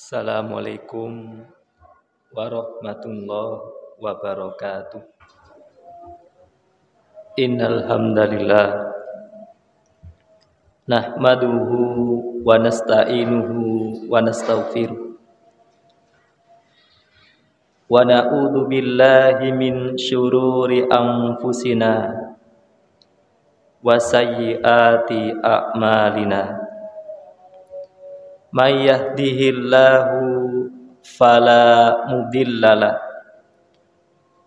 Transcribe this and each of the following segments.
Assalamualaikum warahmatullahi wabarakatuh. Innal hamdalillah nahmaduhu wa nasta'inuhu wa nastaghfiruh wa na'udzu billahi min syururi anfusina wa sayyiati a'malina. May yahdihillahu fala mudhillalah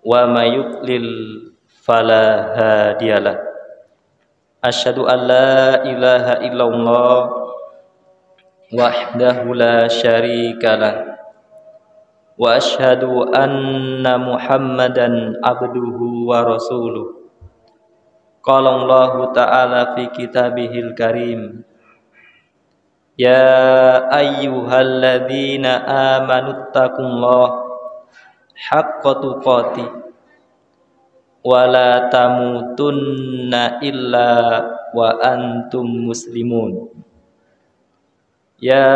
wa may yudlil fala hadiyalah. Asyhadu an la ilaha illallah wahdahu la syarikalah wa asyhadu anna Muhammadan abduhu wa rasuluh. Qala Allah ta'ala fi kitabihil karim, ya ayyuhalladzina amanuttaqullaha haqqa tuqatih wa la tamutunna illa wa antum muslimun. Ya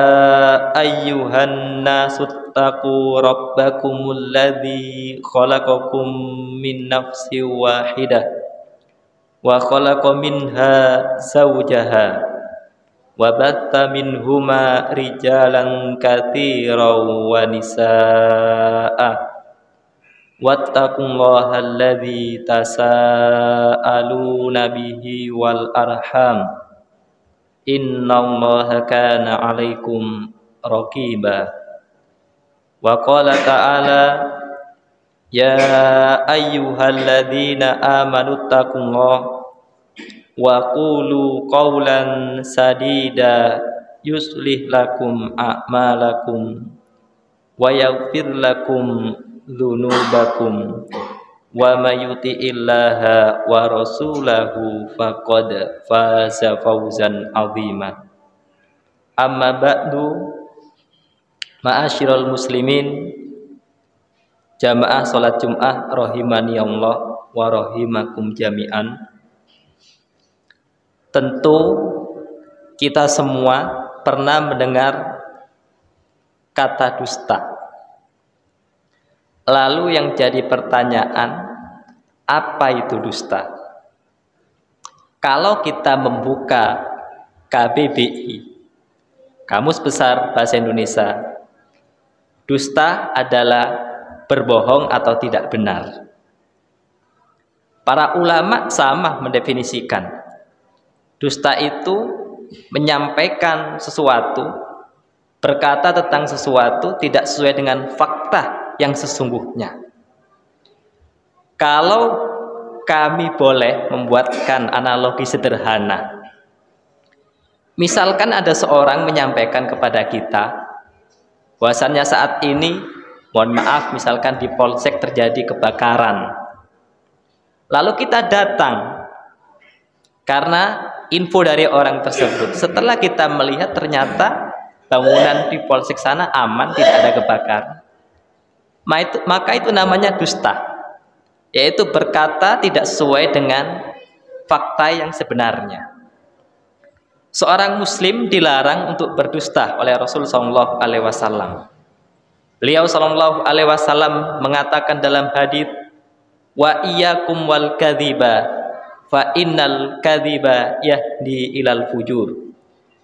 ayyuhan nasu taqu rabbakumul ladzi khalaqakum min nafsin wahidah wa khalaqa minha zawjaha wa batta minhuma rijalan katsiran wa nisaa'a wattaqullaha alladzi tasaaluna bihi wal arham innallaha kana 'alaikum raqiba. Wa qala ta'ala, ya ayyuhalladzina amanu taqullaha wa qulu qawlan sadida yuslih lakum a'malakum wa yaghfir lakum dzunubakum wa may yuti'illaha wa rasulahu faqad faza fawzan 'azima. Amma ba'du, ma'asyiral muslimin, jamaah salat Jumat rahimani Allah wa rahimakum jami'an. Tentu kita semua pernah mendengar kata dusta. Lalu yang jadi pertanyaan, apa itu dusta? Kalau kita membuka KBBI, Kamus Besar Bahasa Indonesia, dusta adalah berbohong atau tidak benar. Para ulama sama mendefinisikan. Dusta itu menyampaikan sesuatu, berkata tentang sesuatu tidak sesuai dengan fakta yang sesungguhnya. Kalau kami boleh membuatkan analogi sederhana, misalkan ada seorang menyampaikan kepada kita bahwasannya saat ini, mohon maaf, misalkan di polsek terjadi kebakaran. Lalu kita datang karena info dari orang tersebut. Setelah kita melihat ternyata bangunan di polsek sana aman, tidak ada kebakaran, maka itu namanya dusta, yaitu berkata tidak sesuai dengan fakta yang sebenarnya. Seorang muslim dilarang untuk berdusta oleh Rasul sallallahu alaihi wasallam. Beliau sallallahu alaihi wasallam mengatakan dalam hadits, wa iyyakum wal kadziba fa innal kadziba yahdi ilal fujur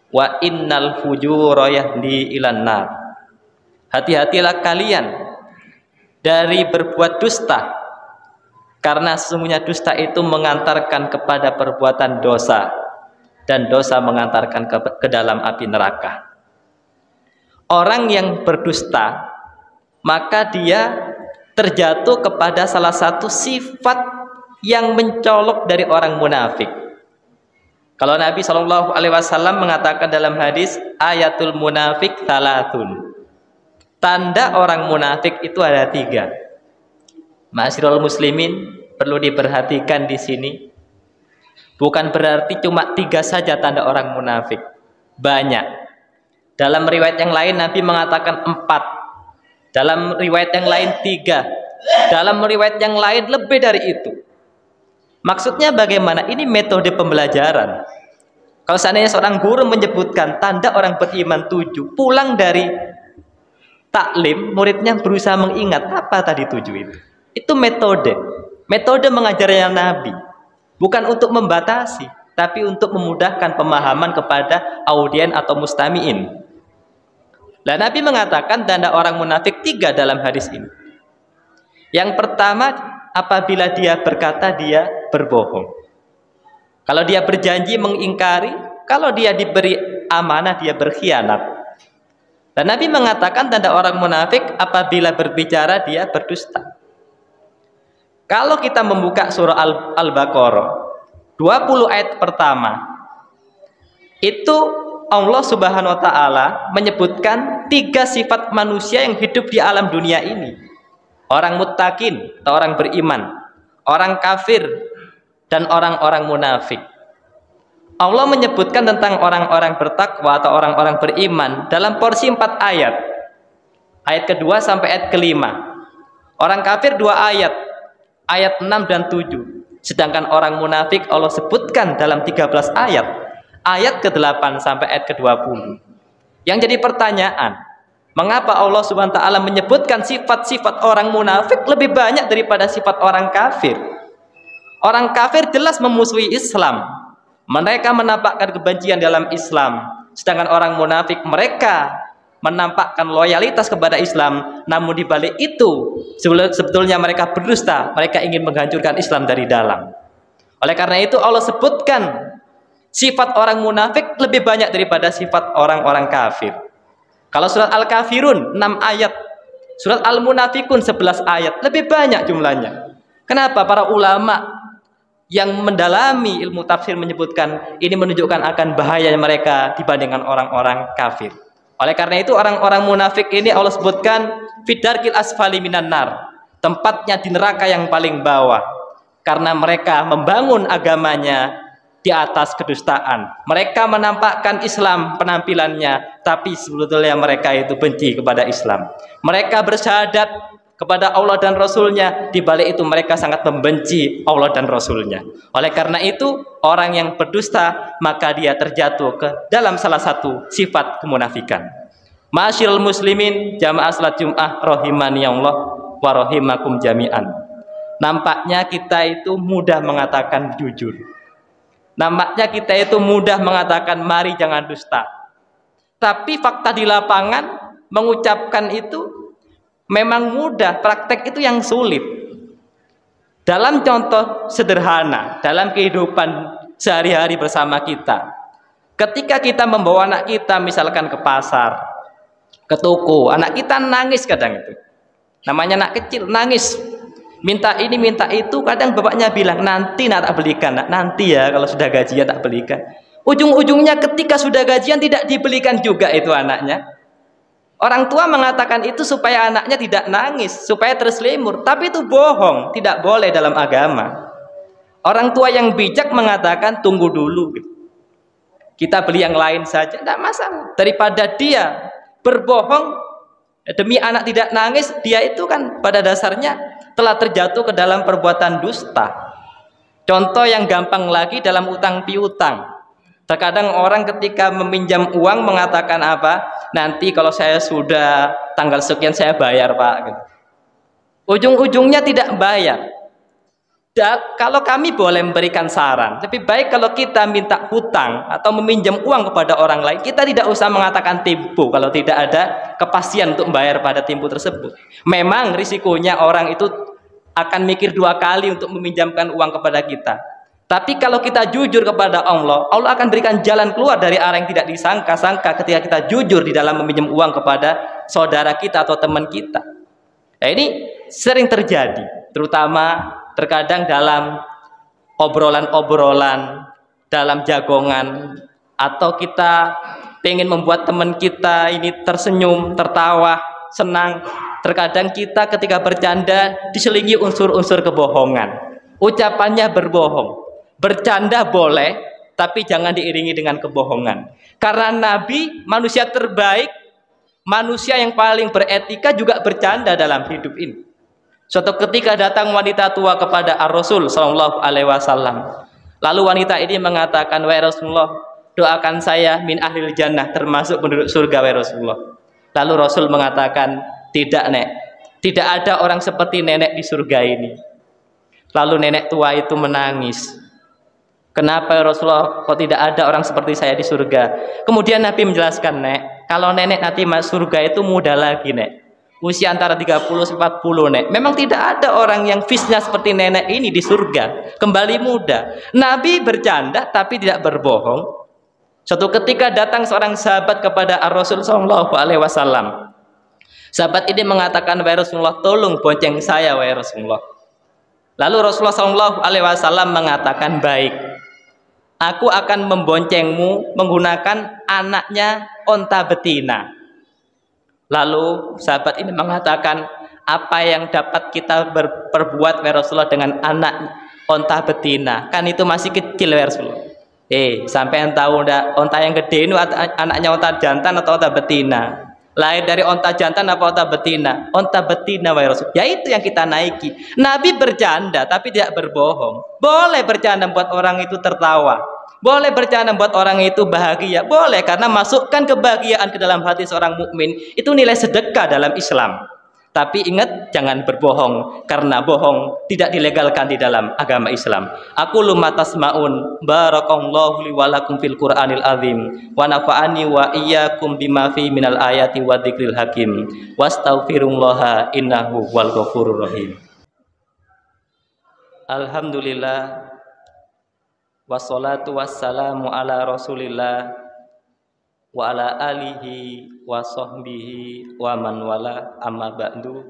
wa innal fujura yahdi ilan nar. Hati-hatilah kalian dari berbuat dusta, karena sesungguhnya dusta itu mengantarkan kepada perbuatan dosa, dan dosa mengantarkan ke dalam api neraka. Orang yang berdusta, maka dia terjatuh kepada salah satu sifat yang mencolok dari orang munafik. Kalau Nabi Shallallahu Alaihi Wasallam mengatakan dalam hadis, ayatul munafik salatun, tanda orang munafik itu ada 3. Ma'asyiral muslimin, perlu diperhatikan di sini. Bukan berarti cuma 3 saja tanda orang munafik, banyak. Dalam riwayat yang lain Nabi mengatakan 4, dalam riwayat yang lain 3, dalam riwayat yang lain lebih dari itu. Maksudnya bagaimana? Ini metode pembelajaran. Kalau seandainya seorang guru menyebutkan tanda orang beriman 7, pulang dari taklim, muridnya berusaha mengingat apa tadi tujuh itu. Itu metode mengajarnya Nabi, bukan untuk membatasi, tapi untuk memudahkan pemahaman kepada audien atau mustami'in. Nah, Nabi mengatakan tanda orang munafik 3 dalam hadis ini. Yang pertama, apabila dia berkata dia berbohong. Kalau dia berjanji mengingkari, kalau dia diberi amanah dia berkhianat. Dan Nabi mengatakan tanda orang munafik apabila berbicara dia berdusta. Kalau kita membuka surah Al-Baqarah 20 ayat pertama, itu Allah Subhanahu wa taala menyebutkan 3 sifat manusia yang hidup di alam dunia ini. Orang muttaqin atau orang beriman, orang kafir, dan orang-orang munafik. Allah menyebutkan tentang orang-orang bertakwa atau orang-orang beriman dalam porsi 4 ayat. Ayat kedua sampai ayat kelima. Orang kafir 2 ayat. Ayat 6 dan 7. Sedangkan orang munafik Allah sebutkan dalam 13 ayat. Ayat ke-8 sampai ayat ke-20. Yang jadi pertanyaan, mengapa Allah Subhanahu wa taala menyebutkan sifat-sifat orang munafik lebih banyak daripada sifat orang kafir? Orang kafir jelas memusuhi Islam. Mereka menampakkan kebencian dalam Islam. Sedangkan orang munafik mereka menampakkan loyalitas kepada Islam, namun di balik itu sebetulnya mereka berdusta, mereka ingin menghancurkan Islam dari dalam. Oleh karena itu Allah sebutkan sifat orang munafik lebih banyak daripada sifat orang-orang kafir. Kalau surat Al-Kafirun 6 ayat, surat Al-Munafikun 11 ayat, lebih banyak jumlahnya. Kenapa? Para ulama yang mendalami ilmu tafsir menyebutkan ini menunjukkan akan bahayanya mereka dibandingkan orang-orang kafir. Oleh karena itu orang-orang munafik ini Allah sebutkan fidarkil asfali minan nar, tempatnya di neraka yang paling bawah, karena mereka membangun agamanya di atas kedustaan. Mereka menampakkan Islam penampilannya, tapi sebetulnya mereka itu benci kepada Islam. Mereka bersyahadat kepada Allah dan Rasulnya, di balik itu mereka sangat membenci Allah dan Rasulnya. Oleh karena itu orang yang berdusta maka dia terjatuh ke dalam salah satu sifat kemunafikan. Ma'asyiral muslimin jamaah salat Jumat rahimani Allah wa rahimakum jami'an. Nampaknya kita itu mudah mengatakan jujur. Nampaknya kita itu mudah mengatakan mari jangan dusta. Tapi fakta di lapangan mengucapkan itu memang mudah, praktek itu yang sulit. Dalam contoh sederhana, dalam kehidupan sehari-hari bersama kita, ketika kita membawa anak kita misalkan ke pasar, ke toko, anak kita nangis kadang itu. Namanya anak kecil, nangis. Minta ini, minta itu, kadang bapaknya bilang, nanti nak tak belikan, nanti ya kalau sudah gajian tak belikan. Ujung-ujungnya ketika sudah gajian tidak dibelikan juga itu anaknya. Orang tua mengatakan itu supaya anaknya tidak nangis, supaya terselimur. Tapi itu bohong, tidak boleh dalam agama. Orang tua yang bijak mengatakan tunggu dulu. Kita beli yang lain saja, tidak masalah. Daripada dia berbohong demi anak tidak nangis, dia itu kan pada dasarnya telah terjatuh ke dalam perbuatan dusta. Contoh yang gampang lagi dalam utang piutang. Terkadang orang ketika meminjam uang mengatakan apa? Nanti kalau saya sudah tanggal sekian saya bayar Pak. Ujung-ujungnya tidak bayar. Dan kalau kami boleh memberikan saran, lebih baik kalau kita minta hutang atau meminjam uang kepada orang lain, kita tidak usah mengatakan tempo kalau tidak ada kepastian untuk membayar pada tempo tersebut. Memang risikonya orang itu akan mikir 2 kali untuk meminjamkan uang kepada kita. Tapi kalau kita jujur kepada Allah, Allah akan berikan jalan keluar dari arah yang tidak disangka-sangka ketika kita jujur di dalam meminjam uang kepada saudara kita atau teman kita. Nah, ini sering terjadi, terutama terkadang dalam obrolan-obrolan, dalam jagongan, atau kita pengen membuat teman kita ini tersenyum, tertawa, senang. Terkadang kita ketika bercanda diselingi unsur-unsur kebohongan. Ucapannya berbohong. Bercanda boleh, tapi jangan diiringi dengan kebohongan. Karena Nabi, manusia terbaik, manusia yang paling beretika juga bercanda dalam hidup ini. Suatu ketika datang wanita tua kepada Ar-Rasul Sallallahu Alaihi Wasallam. Lalu wanita ini mengatakan, wahai Rasulullah, doakan saya min ahlil jannah, termasuk penduduk surga wahai Rasulullah. Lalu Rasul mengatakan, tidak Nek, tidak ada orang seperti nenek di surga ini. Lalu nenek tua itu menangis. Kenapa ya Rasulullah, kok tidak ada orang seperti saya di surga? Kemudian Nabi menjelaskan, Nek, kalau nenek nanti masuk surga itu muda lagi, Nek. Usia antara 30-40, Nek. Memang tidak ada orang yang fisnya seperti nenek ini di surga, kembali muda. Nabi bercanda tapi tidak berbohong. Suatu ketika datang seorang sahabat kepada Rasul sallallahu alaihi wasallam. Sahabat ini mengatakan, "Wahai Rasulullah, tolong bonceng saya, wahai Rasulullah." Lalu Rasulullah sallallahu alaihi wasallam mengatakan, "Baik. Aku akan memboncengmu menggunakan anaknya onta betina." Lalu sahabat ini mengatakan, "Apa yang dapat kita berbuat wahai Rasulullah dengan anak onta betina? Kan itu masih kecil wahai Rasulullah." Sampai tahu ndak, onta yang gede ini anaknya onta jantan atau onta betina? Lahir dari onta jantan apa onta betina? Onta betina wahai Rasul. Ya itu yang kita naiki. Nabi bercanda tapi tidak berbohong. Boleh bercanda buat orang itu tertawa. Boleh bercanda buat orang itu bahagia. Boleh, karena masukkan kebahagiaan ke dalam hati seorang mukmin itu nilai sedekah dalam Islam. Tapi ingat, jangan berbohong, karena bohong tidak dilegalkan di dalam agama Islam. Aku luma tasmaun, barakallahu li wa lakum fil Qur'anil azim, wa nafa'ani wa iyyakum bima fi minal ayati wa dzikril hakim, wastaghfirullaha innahu wal ghafurur rahim. Alhamdulillah, wassalatu wassalamu ala Rasulillah wa ala alihi wa sahbihi wa man wala, amma ba'du.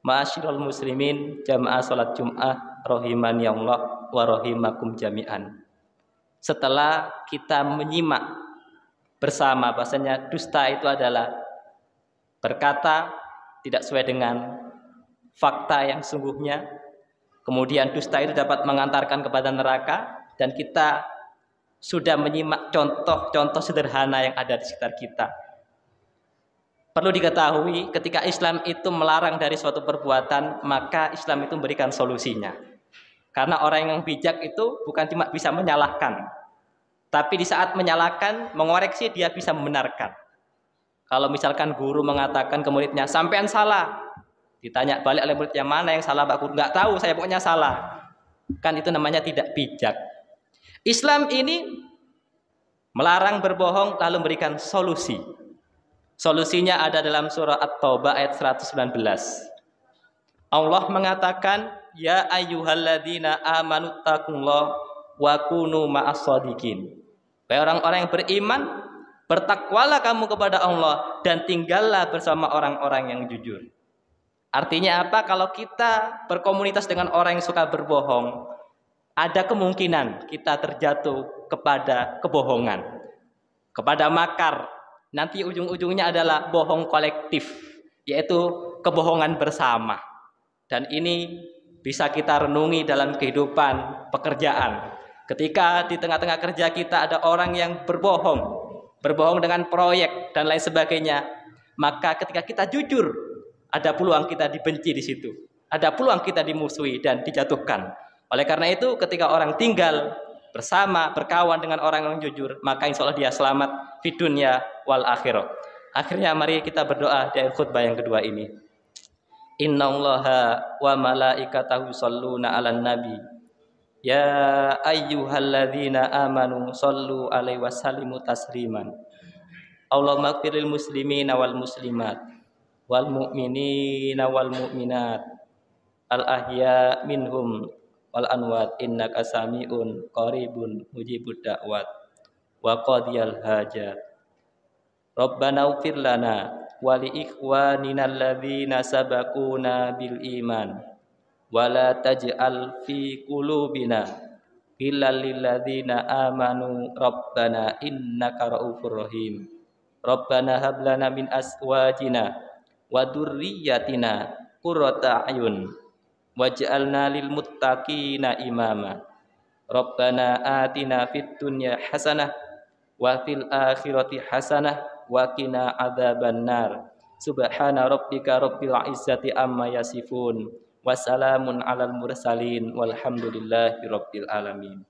Ma'asyiral muslimin, jamaah salat Jumat rahimani Allah wa rahimakum jami'an. Setelah kita menyimak bersama bahasanya dusta itu adalah berkata tidak sesuai dengan fakta yang sungguhnya, kemudian dusta itu dapat mengantarkan kepada neraka, dan kita sudah menyimak contoh-contoh sederhana yang ada di sekitar kita. Perlu diketahui, ketika Islam itu melarang dari suatu perbuatan, maka Islam itu memberikan solusinya. Karena orang yang bijak itu bukan cuma bisa menyalahkan, tapi di saat menyalahkan, mengoreksi, dia bisa membenarkan. Kalau misalkan guru mengatakan ke muridnya, "Sampean salah," ditanya balik oleh muridnya, "Mana yang salah Pak Guru?" "Nggak tahu, saya pokoknya salah." Kan itu namanya tidak bijak. Islam ini melarang berbohong lalu memberikan solusi. Solusinya ada dalam surah At-Taubah ayat 119. Allah mengatakan, "Ya ayyuhalladzina amanu taqullaha wa kunu ma'as-shadiqin." Wahai orang-orang yang beriman, bertakwalah kamu kepada Allah dan tinggallah bersama orang-orang yang jujur. Artinya apa? Kalau kita berkomunitas dengan orang yang suka berbohong, ada kemungkinan kita terjatuh kepada kebohongan, kepada makar. Nanti ujung-ujungnya adalah bohong kolektif, yaitu kebohongan bersama. Dan ini bisa kita renungi dalam kehidupan pekerjaan. Ketika di tengah-tengah kerja kita ada orang yang berbohong dengan proyek dan lain sebagainya, maka ketika kita jujur, ada peluang kita dibenci di situ, ada peluang kita dimusuhi dan dijatuhkan. Oleh karena itu, ketika orang tinggal bersama, berkawan dengan orang yang jujur, maka insya Allah dia selamat di dunia wal akhirah. Akhirnya mari kita berdoa di khutbah yang kedua ini. Innallaha wa malaikatahu shalluna 'alan nabi. Ya ayyuhalladzina amanu shallu 'alaihi wa sallimu tasliman. Allahumma ighfirlil muslimina wal muslimat wal mu'minina wal mu'minat al ahya minhum wal anwat innaka sami'un qaribun mujibud da'wat wa qadiyal hajat. Rabbana ighfir lana wa li ikhwanina alladzina sabaquna bil iman wa la taj'al fi qulubina ghillan lil ladzina amanu rabbana innaka ra'ufur rahim. Rabbana hab lana min azwajina wa dzurriyyatina qurrata a'yun waj'alna lil muttaqina imama. Rabbana atina fid dunya hasanah wa fil akhirati hasanah wa qina adzabannar. Subhana rabbika rabbil izzati amma yasifun wa salamun alal mursalin walhamdulillahi rabbil alamin.